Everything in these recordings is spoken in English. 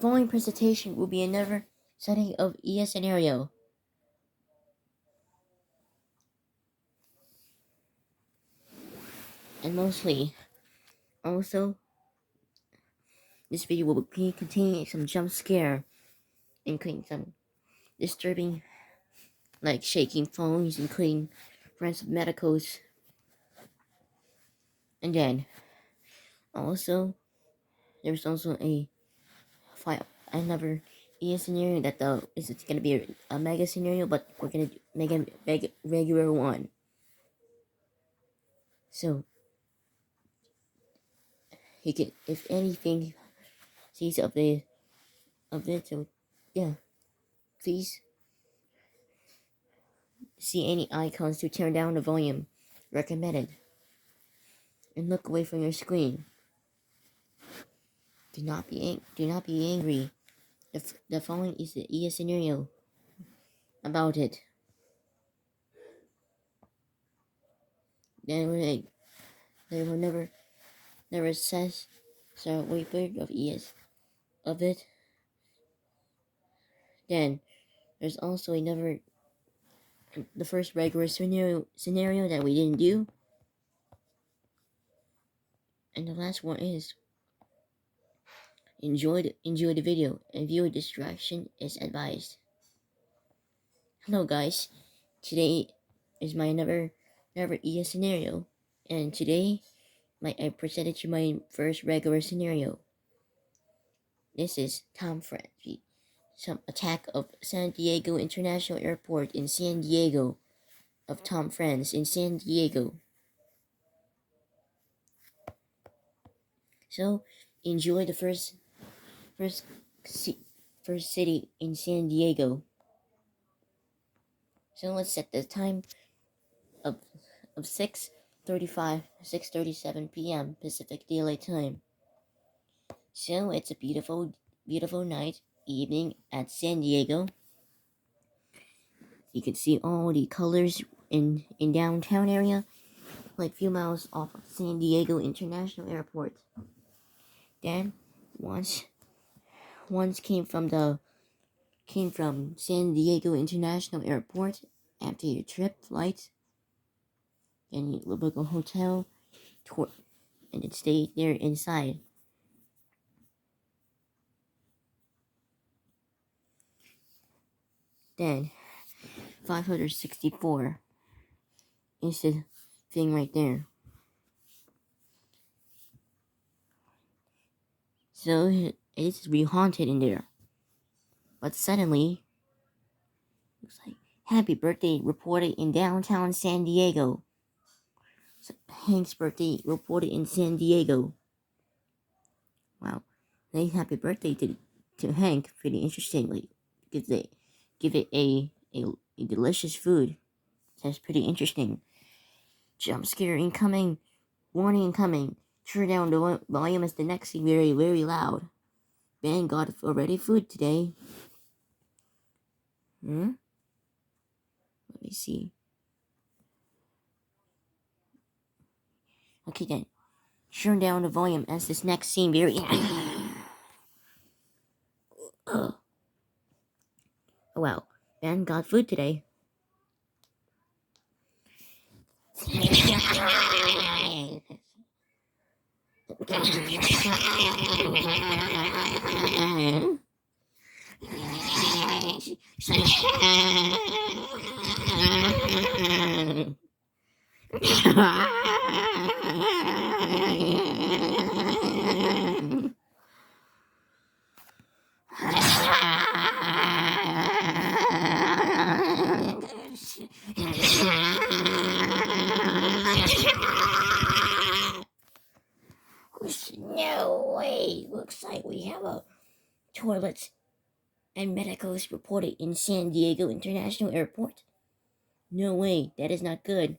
following presentation will be another setting of EAS scenario. And also, this video will contain some jump scare, including some disturbing, like shaking phones, including friends of medicals. And then, also, there's also another EAS scenario that it's gonna be a mega scenario, but we're gonna make a regular one. So, he can, if anything, sees of it. So, yeah, please see any icons to turn down the volume. Recommended. And look away from your screen. Do not be angry. The following is the EAS scenario about it. They will never says so waypoint of EAS of it. Then there's also the first regular scenario that we didn't do. And the last one is enjoy the video and viewer distraction is advised. Hello guys, today is my another EAS scenario, and today I presented you my first regular scenario. This is Tom Frenzy, some attack of San Diego International Airport in San Diego, of Tom Friends in San Diego. So enjoy the first city in San Diego. So let's set the time of 6:37 p.m. Pacific Daylight Time. So it's a beautiful evening at San Diego. You can see all the colors in downtown area, like few miles off of San Diego International Airport. Then once came from San Diego International Airport after your trip flight, and you will book a hotel tour and then stay there inside. Then 564 is the thing right there. So it's really haunted in there. But suddenly, looks like happy birthday reported in downtown San Diego. So Hank's birthday reported in San Diego. Wow, they happy birthday to Hank. Pretty interestingly, because they give it a delicious food. That's pretty interesting. Jump scare incoming. Warning incoming. Turn down the volume as the next thing very, very loud. Ben got already food today. Let me see. Okay then. Turn down the volume as this next scene very... Oh well, Ben got food today. No way! Looks like we have a toilets and medicals reported in San Diego International Airport. No way, that is not good.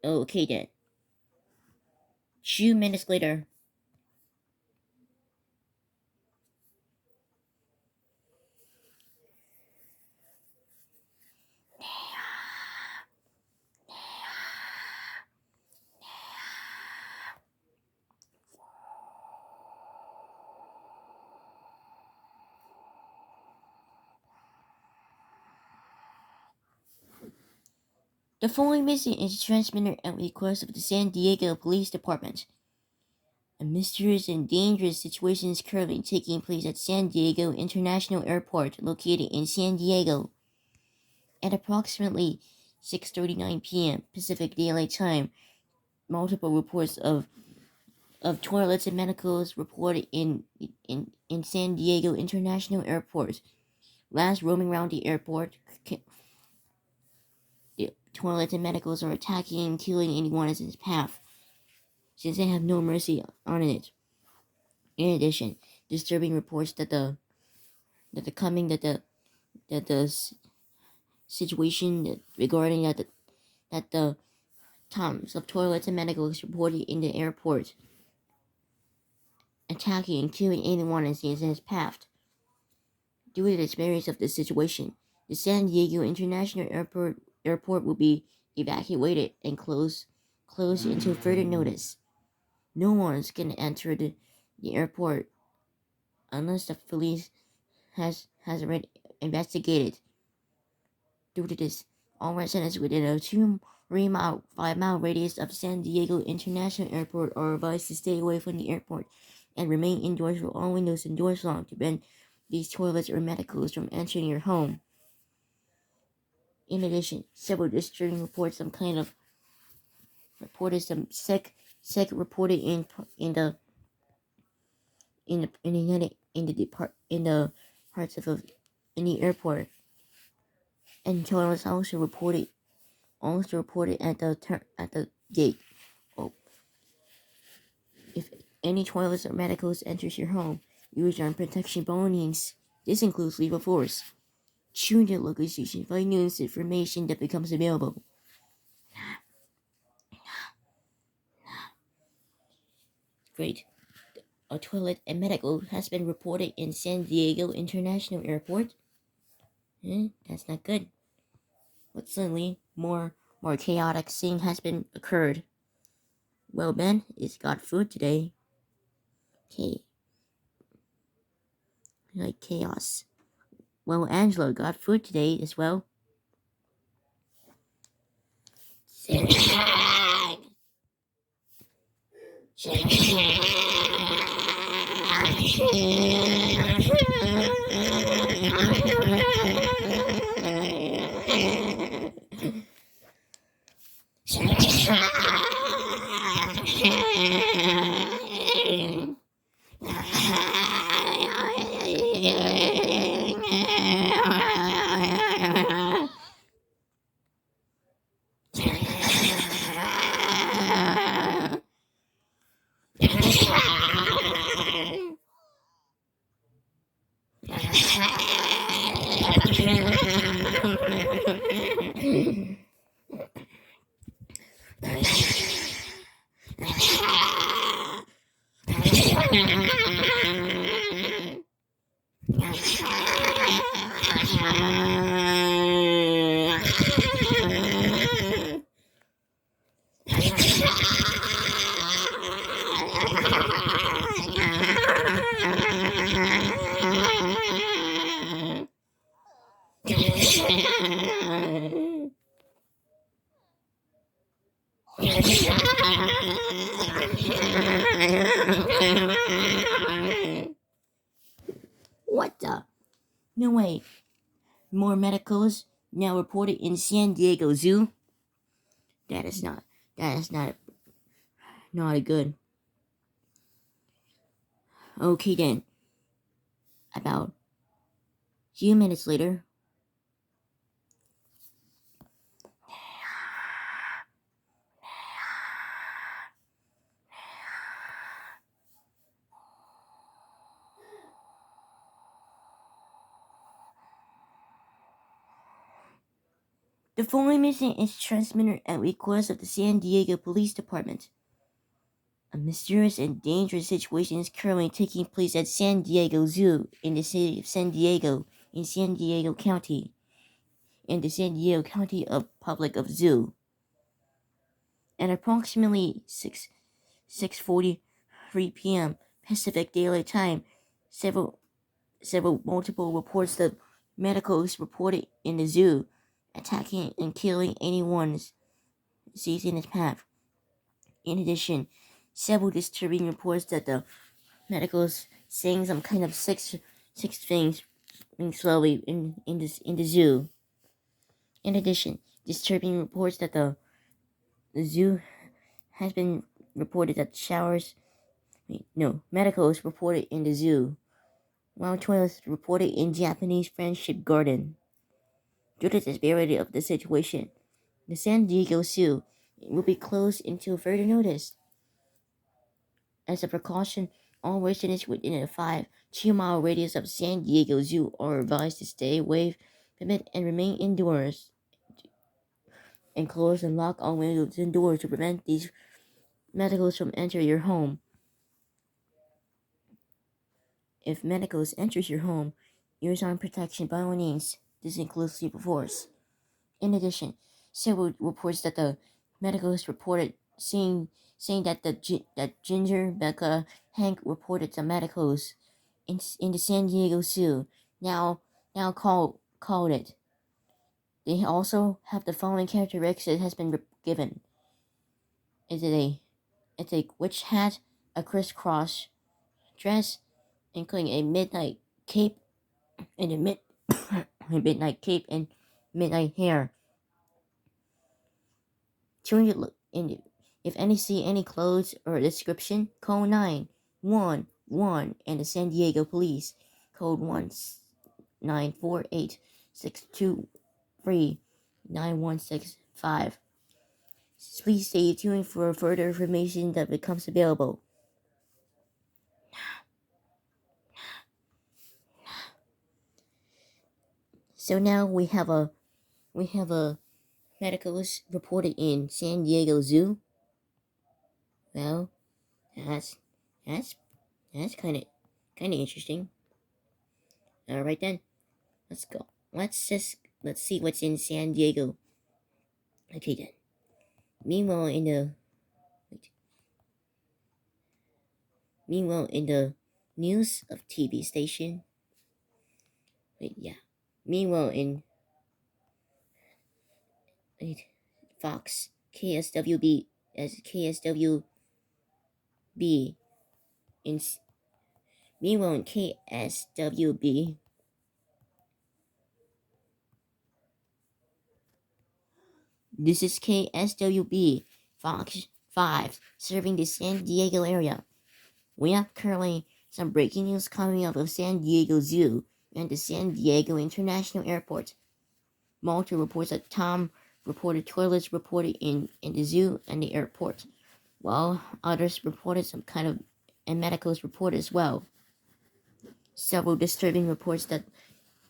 Okay then. 2 minutes later. The following message is transmitted at request of the San Diego Police Department. A mysterious and dangerous situation is currently taking place at San Diego International Airport, located in San Diego. At approximately 6:39 p.m. Pacific Daylight Time, multiple reports of toilets and medicals reported in San Diego International Airport. Last roaming around the airport, the toilets and medicals are attacking and killing anyone in its path, since they have no mercy on it. In addition, disturbing reports that the situation regarding that the tons of toilets and medicals reported in the airport, attacking and killing anyone in its path. Due to the experience of the situation, the San Diego International Airport will be evacuated and closed until further notice. No one's gonna enter the airport unless the police has already investigated. Due to this, all residents within a 5-mile radius of San Diego International Airport are advised to stay away from the airport and remain indoors with all windows and doors locked to prevent these toilets or medicals from entering your home. In addition, several disturbing reports reported some sick reported in the parts of in the airport, and toilets also reported at the gate. Oh, if any toilets or medicals enters your home, use your protection belongings. This includes lethal force. Tune the local station for news information that becomes available. Great. A toilet and medical has been reported in San Diego International Airport. That's not good. But suddenly, more chaotic thing has been occurred. Well, Ben, it's got food today. Okay. Like chaos. Well, Angela got food today as well. What the? No way. More medicals now reported in San Diego Zoo. That is not good. Okay then. About a few minutes later, the following mission is transmitted at request of the San Diego Police Department. A mysterious and dangerous situation is currently taking place at San Diego Zoo in the city of San Diego in San Diego County, in the San Diego County Public of Zoo. At approximately 6:43 p.m. Pacific Daylight Time, several multiple reports of medicals reported in the zoo attacking and killing anyone deceased in its path. In addition, several disturbing reports that the medicals saying some kind of six things slowly in the zoo. In addition, disturbing reports that the zoo has been reported that medicals reported in the zoo, while toilets reported in Japanese Friendship Garden. Due to the severity of the situation, the San Diego Zoo will be closed until further notice. As a precaution, all residents within a 2-mile radius of San Diego Zoo are advised to stay away from it and remain indoors, and close and lock all windows and doors to prevent these medicals from entering your home. If medicals enters your home, use arm protection by all means. This includes sleep force. In addition, several reports that the medicals reported saying that that Ginger, Becca, Hank reported the medicals in the San Diego Zoo now called it. They also have the following characteristics that has been given. It's a witch hat, a crisscross dress, including a midnight cape and a midnight cape and midnight hair. If any see any clothes or description, call 911 and the San Diego Police. Code 1948-623-9165. Please stay tuned for further information that becomes available. So now we have a medicals reported in San Diego Zoo. Well, that's kind of interesting. All right then, let's go. Let's see what's in San Diego. Okay then. Meanwhile, in the news of TV station. Meanwhile in Fox KSWB as KSWB in meanwhile in KSWB. This is KSWB Fox 5 serving the San Diego area. We have currently some breaking news coming out of San Diego Zoo and the San Diego International Airport. Malta reports that Tom reported toilets reported in the zoo and the airport, while others reported some kind of and medicals reported as well. Several disturbing reports that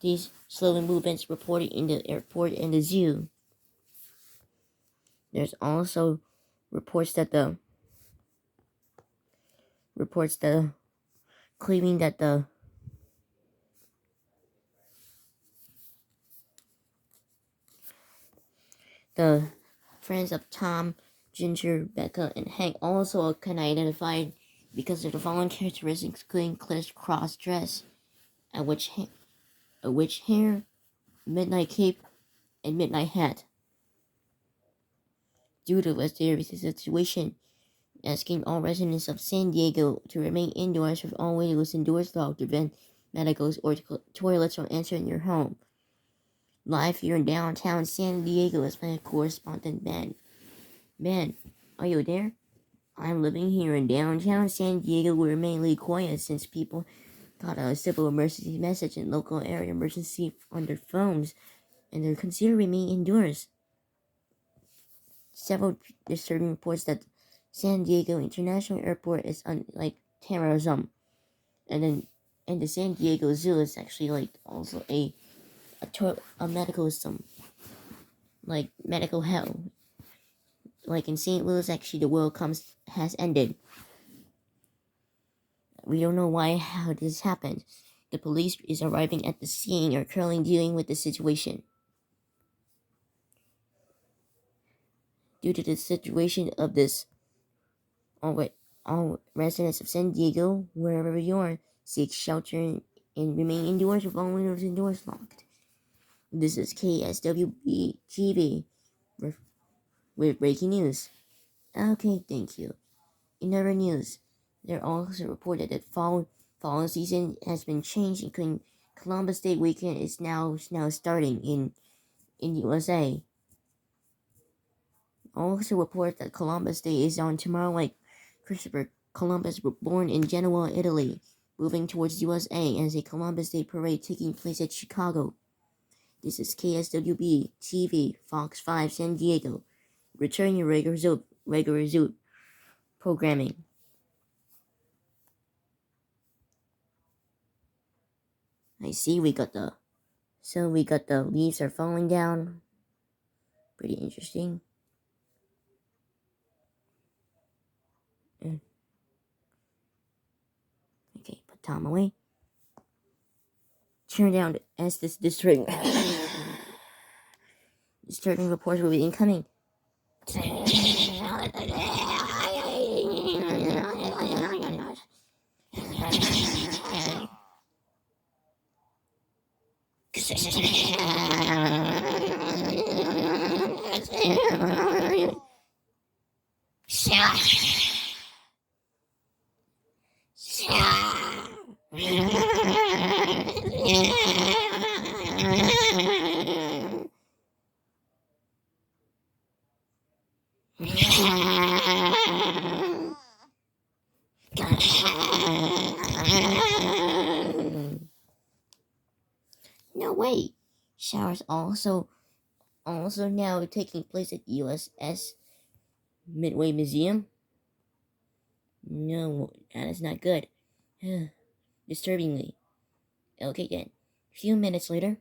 these slow movements reported in the airport and the zoo. There's also reports that claiming that the friends of Tom, Ginger, Becca, and Hank also can identify because of the following characteristics, including crisscross dress, a witch hair, midnight cape, and midnight hat. Due to the serious situation, asking all residents of San Diego to remain indoors with all windows and doors locked to prevent medicals or toilets from entering your home. Live here in downtown San Diego is my correspondent Ben. Ben, are you there? I'm living here in downtown San Diego. We're mainly quiet since people got a civil emergency message and local area emergency on their phones, and they're considering me indoors. Several disturbing reports that San Diego International Airport is like terrorism, and the San Diego Zoo is actually like also a medical system, like medical hell. Like in St. Louis, actually the world has ended. We don't know how this happened. The police is arriving at the scene and are currently dealing with the situation. Due to the situation of this, all residents of San Diego, wherever you are, seek shelter and remain indoors with all windows and doors locked. This is KSWB TV with breaking news. Okay, thank you. In other news, there also reported that fall season has been changed and Columbus Day weekend is now starting in USA. Also report that Columbus Day is on tomorrow, like Christopher Columbus was born in Genoa, Italy, moving towards USA as a Columbus Day parade taking place at Chicago. This is KSWB TV Fox 5 San Diego. Return your regular Zoot programming. I see we got the leaves are falling down. Pretty interesting. Okay, put Tom away. Turn down as this disturbing reports will be incoming. No way. Showers also now taking place at USS Midway Museum. No, that is not good. Disturbingly. Okay then. A few minutes later.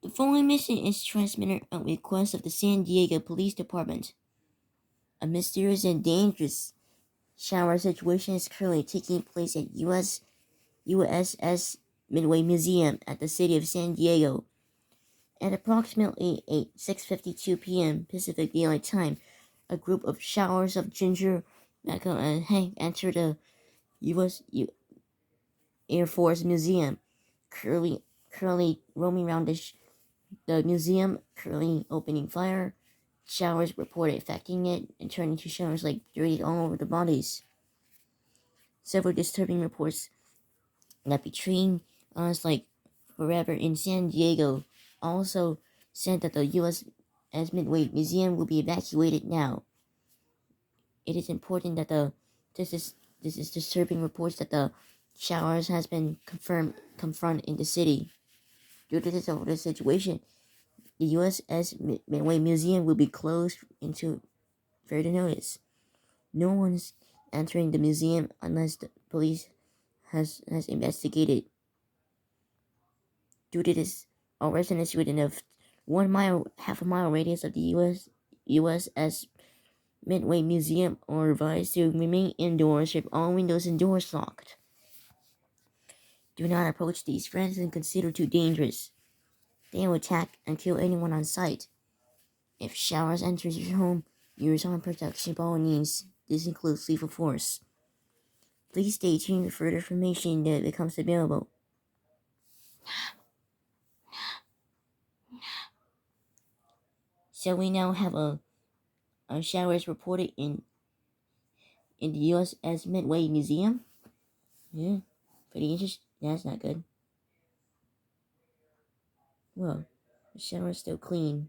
The following mission is transmitted at request of the San Diego Police Department. A mysterious and dangerous shower situation is currently taking place at USS Midway Museum at the city of San Diego. At approximately 6:52 p.m. Pacific Daylight Time, a group of showers of Ginger, Mecca, and Hank entered the U.S. Air Force Museum, currently roaming around the museum, currently opening fire. Showers reported affecting it and turning to showers like dirty all over the bodies. Several disturbing reports that betraying us like forever in San Diego also said that the USS Midway Museum will be evacuated now. It is important that this is disturbing reports that the showers has been confronted in the city. Due to this situation, the USS Midway Museum will be closed until further notice. No one's entering the museum unless the police has investigated. Due to this, all residents within a half a mile radius of the USS Midway Museum are advised to remain indoors with all windows and doors locked. Do not approach these friends and consider too dangerous. They will attack and kill anyone on sight. If showers enters your home, use armed protection by all means. This includes lethal force. Please stay tuned for further information that becomes available. So we now have a showers reported in the USS Midway Museum. Yeah, pretty interesting. That's not good. Well, the shower is still clean.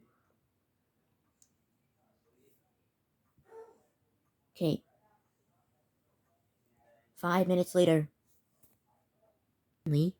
Okay. 5 minutes later. Lee?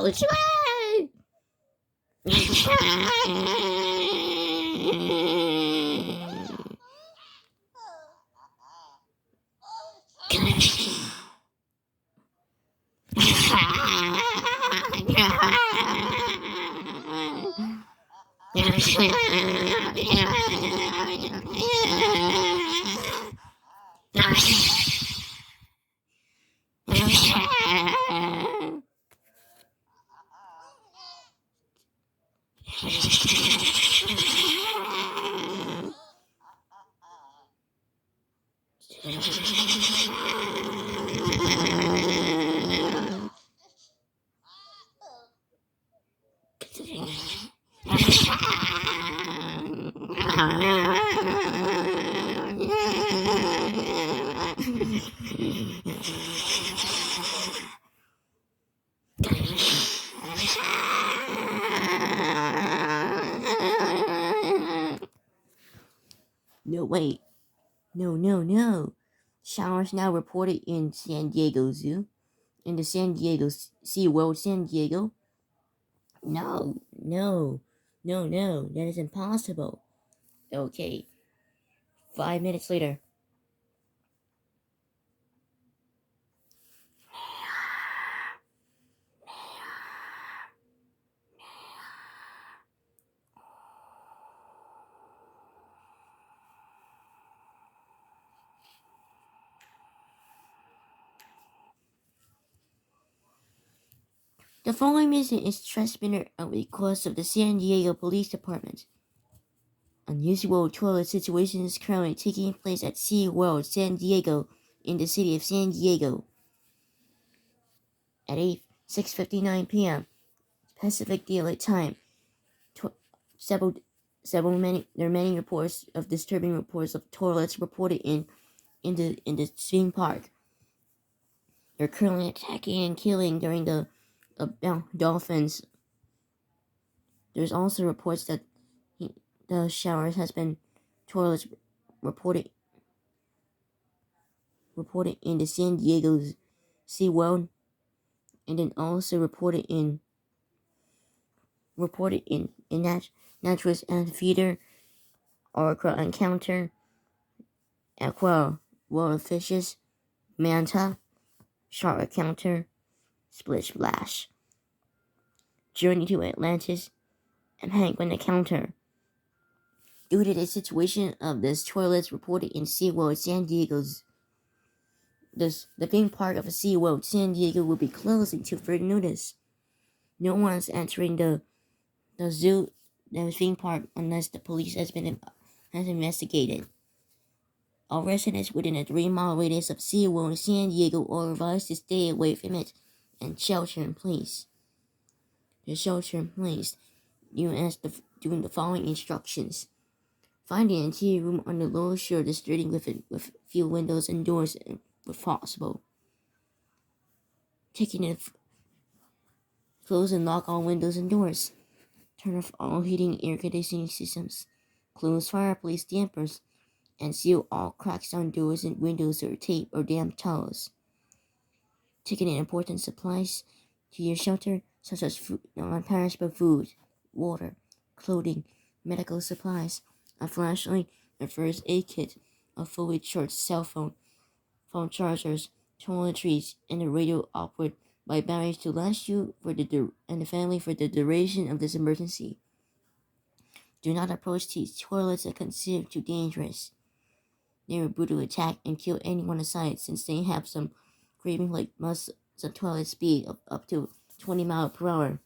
ouch! No, wait. No. Showers now reported in San Diego Zoo. In the San Diego SeaWorld San Diego. No. That is impossible. Okay. 5 minutes later. The following message is transmitted at the request of the San Diego Police Department. Unusual toilet situation is currently taking place at SeaWorld San Diego in the city of San Diego. At 6:59 p.m. Pacific Daylight Time, there are many reports of disturbing reports of toilets reported in the theme park. They're currently attacking and killing during the dolphins. There's also reports that the showers has been toilets reported in the San Diego SeaWorld, and then also reported in Naturalist Amphitheater, Orca Encounter, Aqua World Fishes, Manta, Shark Encounter, Split Splash, Journey to Atlantis, and Penguin Encounter. Due to the situation of this toilets reported in SeaWorld San Diego's, the theme park of SeaWorld San Diego will be closed until further notice. No one's entering the zoo, the theme park, unless the police has investigated. All residents within a 3-mile radius of SeaWorld San Diego are advised to stay away from it and shelter in place. The shelter in place doing the following instructions. Find an interior room on the lower shore of the street with few windows and doors if possible. Close and lock all windows and doors. Turn off all heating and air conditioning systems. Close fireplace dampers and seal all cracks on doors and windows with tape or damp towels. Taking in important supplies to your shelter, such as non-perishable food, water, clothing, medical supplies, a flashlight, a first aid kit, a fully charged cell phone chargers, toiletries, and a radio operated by batteries to last you and the family for the duration of this emergency. Do not approach these toilets that are considered too dangerous. They will brutally attack and kill anyone inside, since they have some craving like most of toilet speed of up to 20 miles per hour.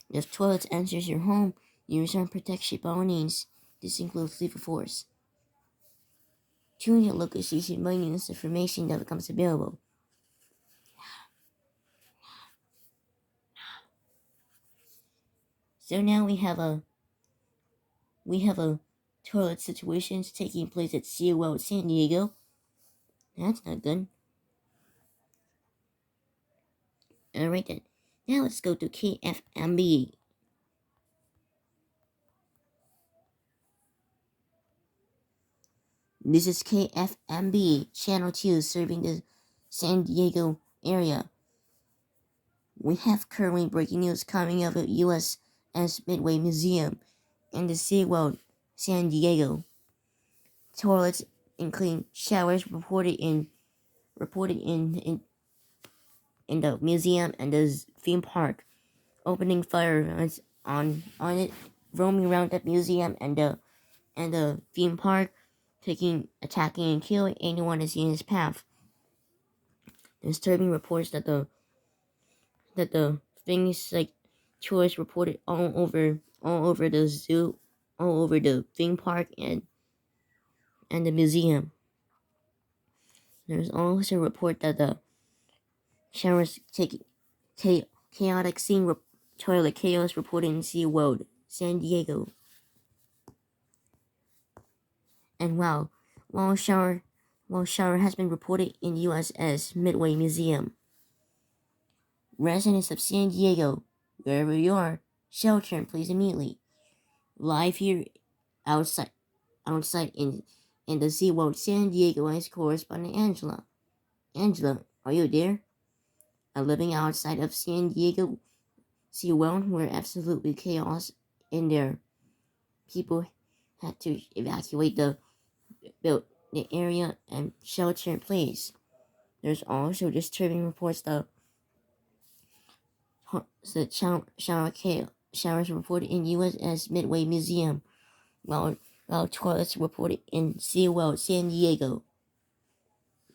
If toilets enters your home, you return protection by all means. This includes lethal force. Tune your local station by news information that becomes available. So now we have a toilet situation taking place at SeaWorld San Diego. That's not good. Alright then. Now let's go to KFMB. This is KFMB, Channel 2, serving the San Diego area. We have currently breaking news coming out of USS Midway Museum and the SeaWorld San Diego. Toilets and clean showers reported in the museum and the theme park. Opening fire on it, roaming around the museum and the theme park, attacking and killing anyone that's in his path. Disturbing reports that the things like tourists reported all over the zoo, all over the theme park and the museum. There's also a report that the showers take chaotic toilet chaos reported in SeaWorld, San Diego. And while shower has been reported in USS Midway Museum. Residents of San Diego, wherever you are, shelter in place immediately. Live here outside in the SeaWorld San Diego is correspondent Angela. Angela, are you there? Living outside of San Diego SeaWorld where absolutely chaos in there. People had to evacuate the area and shelter in place. There's also disturbing reports that showers reported in USS Midway Museum, while toilets reported in SeaWorld San Diego.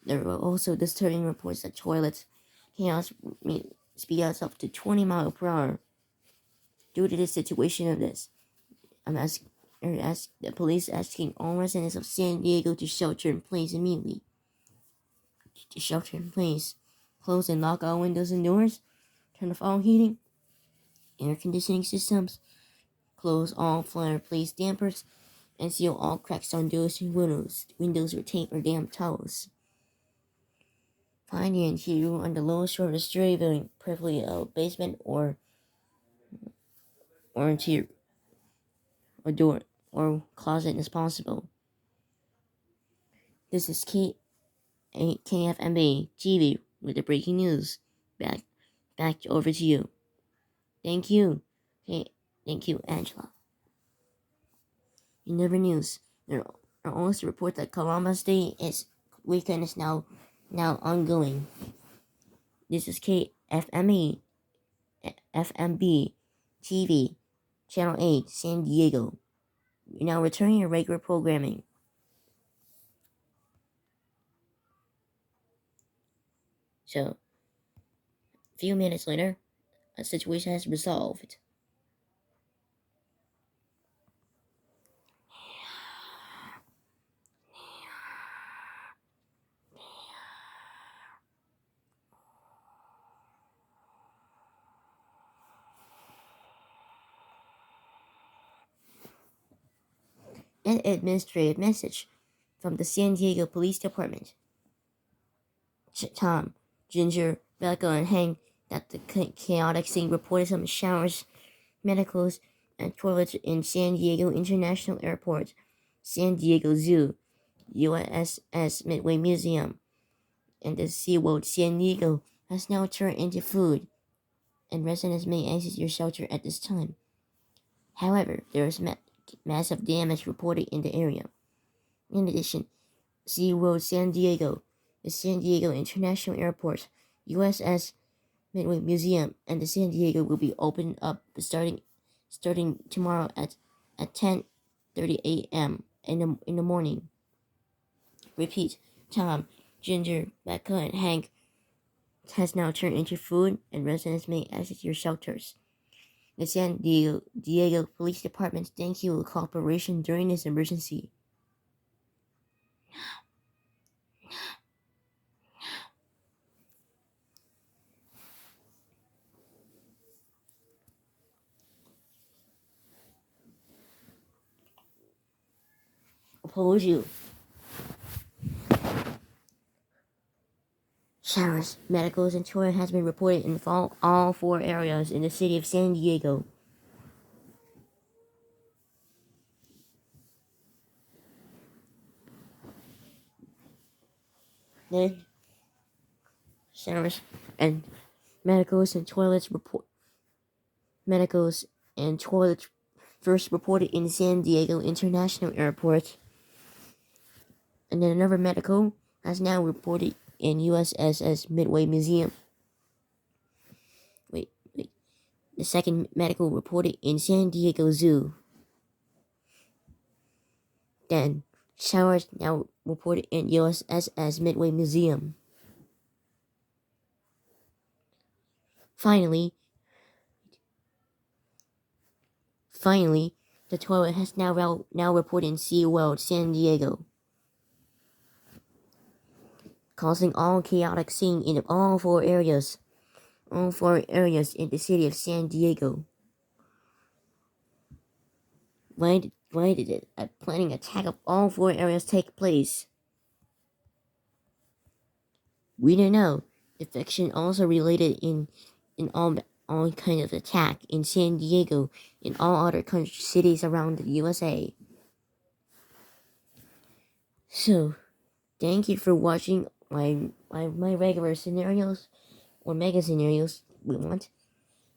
There were also disturbing reports that toilets chaos speeds up to 20 miles per hour. Due to the situation of this, the police asking all residents of San Diego to shelter in place immediately. To shelter in place, close and lock all windows and doors, turn off all heating, air conditioning systems, close all fireplace dampers, and seal all cracks on doors and windows with tape or damp towels. Find the interior on the lowest floor of the story building, preferably a basement or interior or door or closet as possible. This is KFMB TV with the breaking news. Back over to you. Thank you. Okay, thank you, Angela. In other news, there are also reports that Columbus Day weekend is now ongoing. This is KFME FMB TV, Channel 8, San Diego. You're now returning to regular programming. So, a few minutes later, a situation has resolved. An administrative message from the San Diego Police Department. Tom, Ginger, Becca, and Hank that the chaotic scene reported some showers, medicals, and toilets in San Diego International Airport, San Diego Zoo, USS Midway Museum, and the SeaWorld San Diego has now turned into food, and residents may exit your shelter at this time. However, there is massive damage reported in the area. In addition, SeaWorld San Diego, the San Diego International Airport, USS Midway Museum, and the San Diego will be opened up starting tomorrow at 10:30 a.m. in the morning. Repeat, Tom, Ginger, Becca, and Hank has now turned into food, and residents may exit your shelters. The San Diego Police Department thanks you for cooperation during this emergency. Oppose you. Showers, medicals, and toilet has been reported in all 4 areas in the city of San Diego. Then showers and medicals and toilets first reported in San Diego International Airport, and then another medical has now reported in USS Midway Museum. Wait. The second medical reported in San Diego Zoo. Then showers now reported in USS Midway Museum. Finally, the toilet has now reported in SeaWorld San Diego, causing all chaotic scene in all four areas in the city of San Diego. Why did a planning attack of all four areas take place? We don't know. The fiction also related in all kind of attack in San Diego and all other cities around the USA. So, thank you for watching my regular scenarios or mega scenarios we want.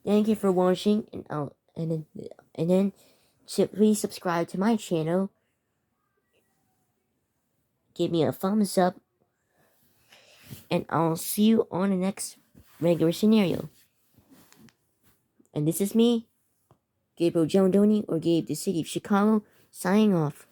Thank you for watching, and then please subscribe to my channel. Give me a thumbs up, and I'll see you on the next regular scenario. And this is me, Gabriel Gialdoni, or Gabe, the City of Chicago, signing off.